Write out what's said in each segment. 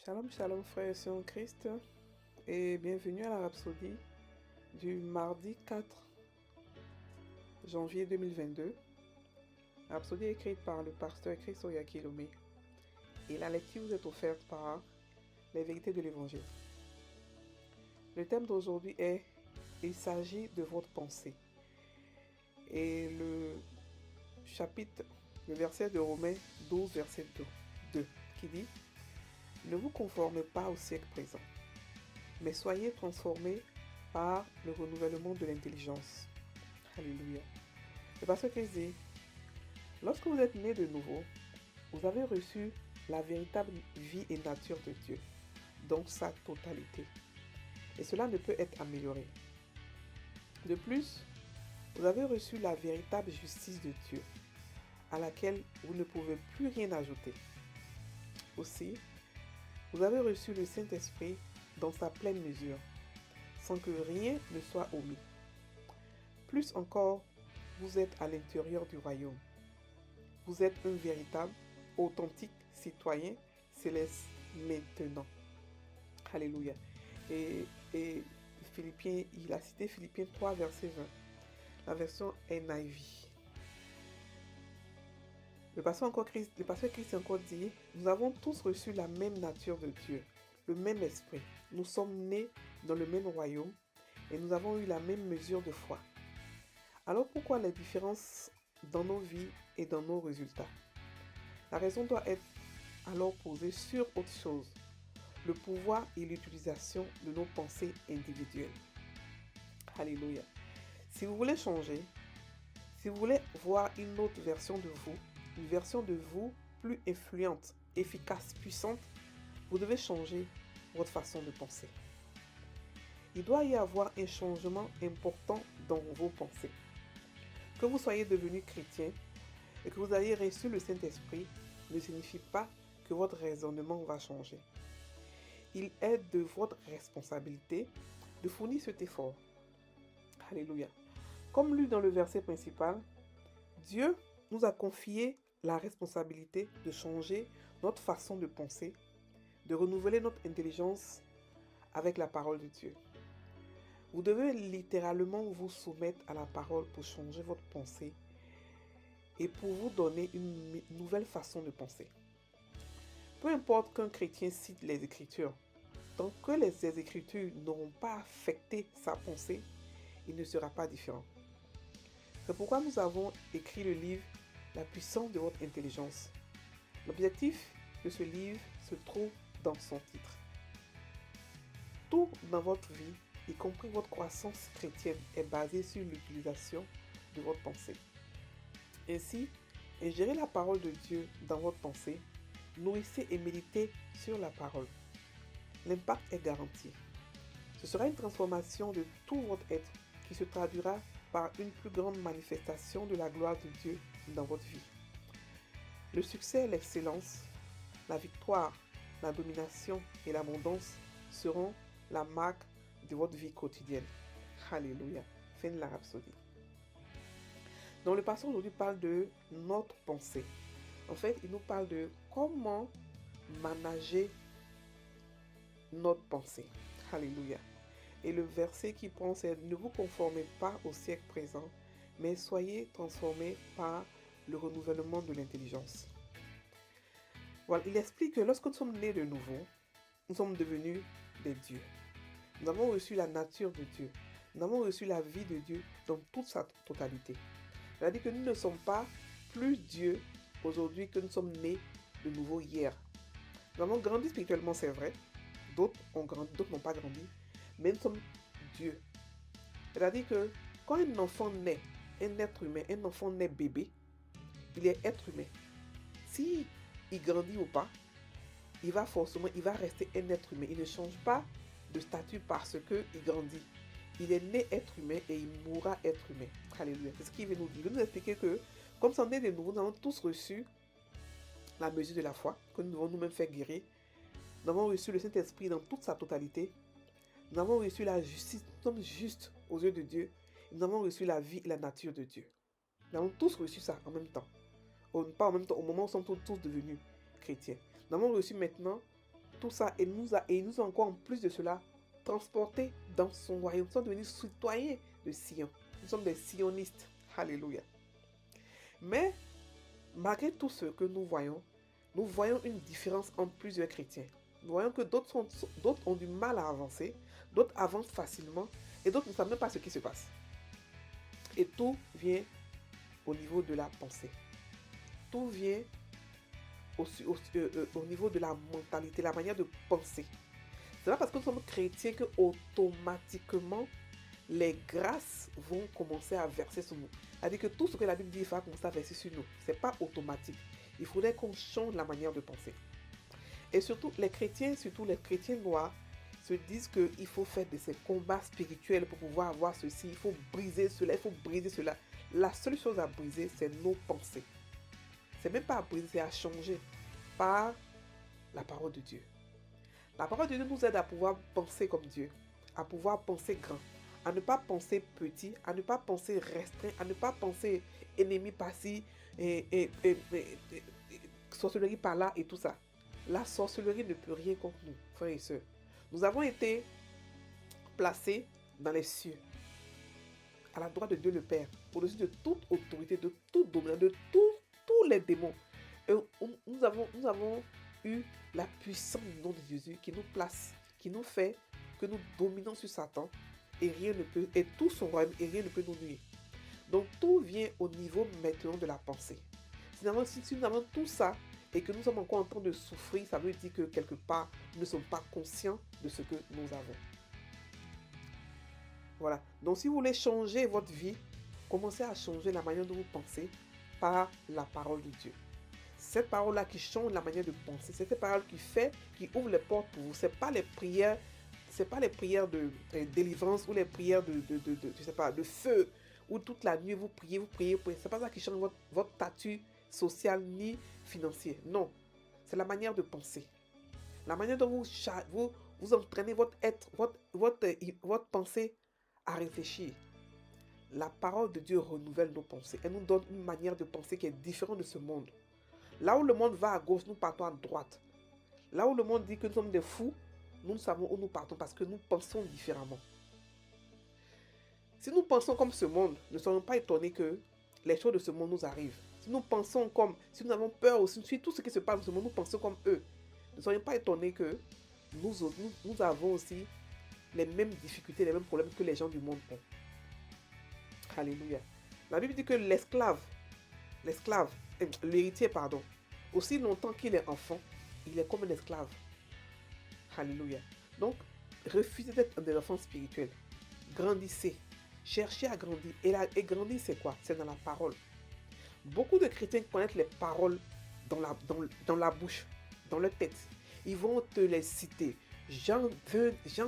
Shalom, shalom frères et sœurs en Christ et bienvenue à la Rhapsodie du mardi 4 janvier 2022. La Rhapsodie est écrite par le pasteur Chris Oyakilome et la lecture vous est offerte par les vérités de l'Évangile. Le thème d'aujourd'hui est « Il s'agit de votre pensée » et le verset de Romains 12, verset 2 qui dit « Ne vous conformez pas au siècle présent, mais soyez transformés par le renouvellement de l'intelligence. » Alléluia. Le pasteur Christ dit, lorsque vous êtes né de nouveau, vous avez reçu la véritable vie et nature de Dieu, dans sa totalité. Et cela ne peut être amélioré. De plus, vous avez reçu la véritable justice de Dieu, à laquelle vous ne pouvez plus rien ajouter. Aussi, vous avez reçu le Saint-Esprit dans sa pleine mesure, sans que rien ne soit omis. Plus encore, vous êtes à l'intérieur du royaume. Vous êtes un véritable, authentique citoyen céleste maintenant. Alléluia. Et Philippiens, il a cité Philippiens 3, verset 20. La version NIV. Le pasteur Christ encore dit, nous avons tous reçu la même nature de Dieu, le même esprit. Nous sommes nés dans le même royaume et nous avons eu la même mesure de foi. Alors pourquoi les différences dans nos vies et dans nos résultats? La raison doit être alors posée sur autre chose, le pouvoir et l'utilisation de nos pensées individuelles. Alléluia. Si vous voulez changer, si vous voulez voir une autre version de vous, une version de vous plus influente, efficace, puissante, vous devez changer votre façon de penser. Il doit y avoir un changement important dans vos pensées. Que vous soyez devenu chrétien et que vous ayez reçu le Saint-Esprit ne signifie pas que votre raisonnement va changer. Il est de votre responsabilité de fournir cet effort. Alléluia. Comme lu dans le verset principal, Dieu nous a confié la responsabilité de changer notre façon de penser, de renouveler notre intelligence avec la parole de Dieu. Vous devez littéralement vous soumettre à la parole pour changer votre pensée et pour vous donner une nouvelle façon de penser. Peu importe qu'un chrétien cite les Écritures, tant que les Écritures n'auront pas affecté sa pensée, il ne sera pas différent. C'est pourquoi nous avons écrit le livre « La puissance de votre intelligence ». L'objectif de ce livre se trouve dans son titre. Tout dans votre vie, y compris votre croissance chrétienne, est basé sur l'utilisation de votre pensée. Ainsi, ingérez la parole de Dieu dans votre pensée, nourrissez et méditez sur la parole. L'impact est garanti. Ce sera une transformation de tout votre être qui se traduira par une plus grande manifestation de la gloire de Dieu dans votre vie. Le succès, l'excellence, la victoire, la domination et l'abondance seront la marque de votre vie quotidienne. Alléluia. Fin de la Rhapsodie. Donc le pasteur aujourd'hui parle de notre pensée. En fait, il nous parle de comment manager notre pensée. Alléluia. Et le verset qui prend, c'est « Ne vous conformez pas au siècle présent, mais soyez transformés par le renouvellement de l'intelligence. » Voilà, il explique que lorsque nous sommes nés de nouveau, nous sommes devenus des dieux. Nous avons reçu la nature de Dieu. Nous avons reçu la vie de Dieu dans toute sa totalité. C'est-à-dire que nous ne sommes pas plus Dieu aujourd'hui que nous sommes nés de nouveau hier. Nous avons grandi spirituellement, c'est vrai. D'autres ont grandi, d'autres n'ont pas grandi. Mais nous sommes Dieu. C'est-à-dire que quand un enfant naît, un être humain, un enfant naît bébé, il est être humain. Si il grandit ou pas, il va rester un être humain. Il ne change pas de statut parce qu'il grandit. Il est né être humain et il mourra être humain. Alléluia. C'est ce qu'il veut nous dire. Il veut nous expliquer que, comme ça on est de nouveau, nous avons tous reçu la mesure de la foi, que nous devons nous-mêmes faire guérir. Nous avons reçu le Saint-Esprit dans toute sa totalité. Nous avons reçu la justice, nous sommes justes aux yeux de Dieu. Nous avons reçu la vie et la nature de Dieu. Nous avons tous reçu ça en même temps. Pas en même temps, au moment où nous sommes tous devenus chrétiens. Nous avons reçu maintenant tout ça et il nous a encore en plus de cela transportés dans son royaume. Nous sommes devenus citoyens de Sion. Nous sommes des sionistes. Alléluia. Mais malgré tout ce que nous voyons une différence entre plusieurs chrétiens. Nous voyons que d'autres ont du mal à avancer, d'autres avancent facilement et d'autres ne savent même pas ce qui se passe. Et tout vient au niveau de la pensée. Tout vient au niveau de la mentalité, la manière de penser. C'est pas parce que nous sommes chrétiens que automatiquement les grâces vont commencer à verser sur nous. C'est-à-dire que tout ce que la Bible dit va commencer à verser sur nous. Ce n'est pas automatique. Il faudrait qu'on change la manière de penser. Et surtout les chrétiens noirs, se disent qu'il faut faire de ces combats spirituels pour pouvoir avoir ceci. Il faut briser cela, il faut briser cela. La seule chose à briser, c'est nos pensées. C'est même pas à briser, c'est à changer par la parole de Dieu. La parole de Dieu nous aide à pouvoir penser comme Dieu, à pouvoir penser grand, à ne pas penser petit, à ne pas penser restreint, à ne pas penser ennemi par-ci, sorcellerie par-là et tout ça. La sorcellerie ne peut rien contre nous, frères et sœurs. Nous avons été placés dans les cieux, à la droite de Dieu le Père, au-dessus de toute autorité, de tout domaine, de tous les démons. Et nous avons eu la puissance du nom de Jésus qui nous place, qui nous fait que nous dominons sur Satan et tout son royaume et rien ne peut nous nuire. Donc tout vient au niveau maintenant de la pensée. Si nous avons tout ça et que nous sommes encore en train de souffrir, ça veut dire que quelque part, nous ne sommes pas conscients de ce que nous avons. Voilà. Donc si vous voulez changer votre vie, commencez à changer la manière dont vous pensez par la parole de Dieu. Cette parole-là qui change la manière de penser, c'est cette parole qui ouvre les portes pour vous. Ce n'est pas les prières de délivrance ou les prières de feu, où toute la nuit vous priez. Ce n'est pas ça qui change votre statut social ni financier. Non, c'est la manière de penser. La manière dont vous entraînez votre pensée à réfléchir. La parole de Dieu renouvelle nos pensées. Elle nous donne une manière de penser qui est différente de ce monde. Là où le monde va à gauche, nous partons à droite. Là où le monde dit que nous sommes des fous, nous savons où nous partons parce que nous pensons différemment. Si nous pensons comme ce monde, ne soyons pas étonnés que les choses de ce monde nous arrivent. Si nous avons peur aussi, si tout ce qui se passe dans ce monde, nous pensons comme eux, ne soyons pas étonnés que nous avons aussi les mêmes difficultés, les mêmes problèmes que les gens du monde ont. Alléluia. La Bible dit que l'héritier, aussi longtemps qu'il est enfant, il est comme un esclave. Alléluia. Donc, refusez d'être des enfants spirituels. Grandissez. Cherchez à grandir. Et grandir, c'est quoi? C'est dans la parole. Beaucoup de chrétiens connaissent les paroles dans la bouche, dans leur tête. Ils vont te les citer. Jean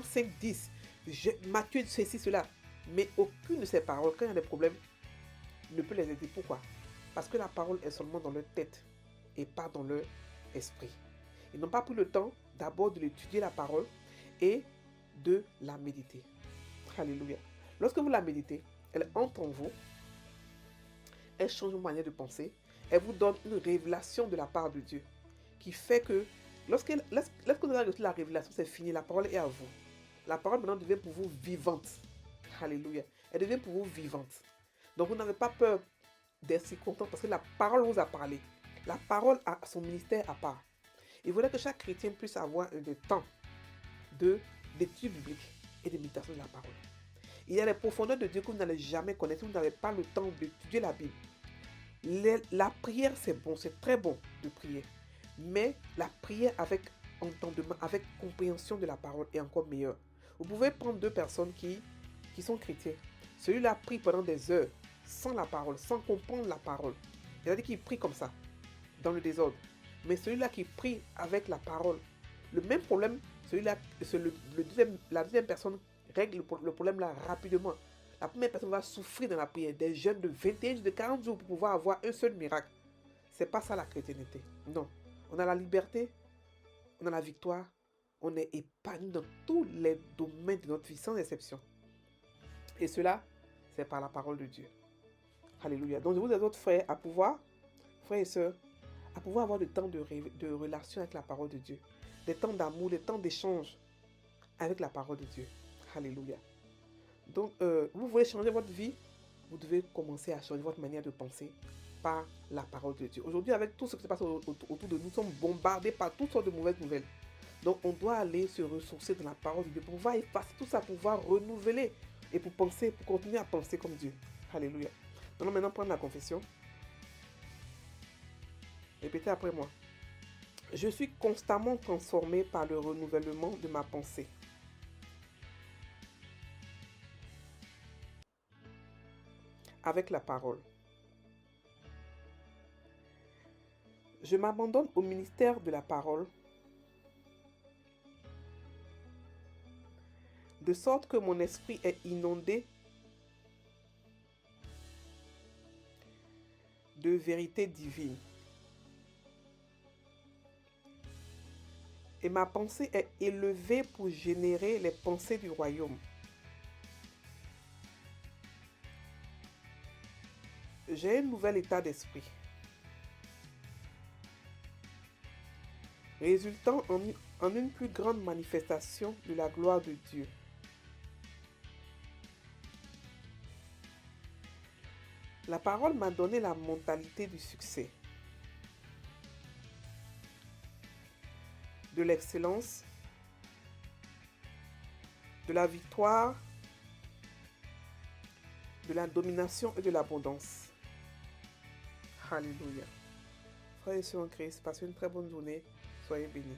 5, 10. Matthieu, ceci, cela. Mais aucune de ces paroles, quand il y a des problèmes, ne peut les aider. Pourquoi? Parce que la parole est seulement dans leur tête et pas dans leur esprit. Ils n'ont pas pris le temps d'abord de l'étudier la parole et de la méditer. Alléluia. Lorsque vous la méditez, elle entre en vous, elle change votre manière de penser, elle vous donne une révélation de la part de Dieu qui fait que lorsque vous avez reçu la révélation, c'est fini, la parole est à vous. La parole maintenant devient pour vous vivante. Alléluia. Elle devient pour vous vivante. Donc vous n'avez pas peur d'être si content parce que la parole vous a parlé. La parole a son ministère à part. Il faudrait que chaque chrétien puisse avoir un temps d'étude biblique et de méditation de la parole. Il y a les profondeurs de Dieu que vous n'allez jamais connaître si vous n'avez pas le temps d'étudier la Bible. La prière, c'est bon, c'est très bon de prier. Mais la prière avec entendement, avec compréhension de la parole est encore meilleure. Vous pouvez prendre deux personnes qui sont chrétiens. Celui-là prie pendant des heures sans la parole, sans comprendre la parole. C'est-à-dire qu'il prie comme ça, dans le désordre. Mais celui-là qui prie avec la parole, le même problème, la deuxième personne règle le problème là rapidement. La première personne va souffrir dans la prière. Des jeûnes de 21 jours, de 40 jours pour pouvoir avoir un seul miracle. C'est pas ça la chrétienté. Non. On a la liberté, on a la victoire, on est épanoui dans tous les domaines de notre vie, sans exception. Et cela, c'est par la parole de Dieu. Alléluia. Donc je vous exhorte, frères et sœurs, à pouvoir avoir le temps de relation avec la parole de Dieu. des temps d'amour, des temps d'échange avec la parole de Dieu. Alléluia. Donc, vous voulez changer votre vie, vous devez commencer à changer votre manière de penser par la parole de Dieu. Aujourd'hui, avec tout ce qui se passe autour de nous, nous sommes bombardés par toutes sortes de mauvaises nouvelles. Donc, on doit aller se ressourcer dans la parole de Dieu pour pouvoir effacer tout ça, pour pouvoir renouveler et pour penser, pour continuer à penser comme Dieu. Alléluia. Nous allons maintenant prendre la confession. Répétez après moi. Je suis constamment transformé par le renouvellement de ma pensée. Avec la parole. Je m'abandonne au ministère de la parole, de sorte que mon esprit est inondé de vérité divine. Et ma pensée est élevée pour générer les pensées du royaume. J'ai un nouvel état d'esprit, résultant en une plus grande manifestation de la gloire de Dieu. La parole m'a donné la mentalité du succès, de l'excellence, de la victoire, de la domination et de l'abondance. Alléluia. Frères et sœurs en Christ, passez une très bonne journée. Soyez bénis.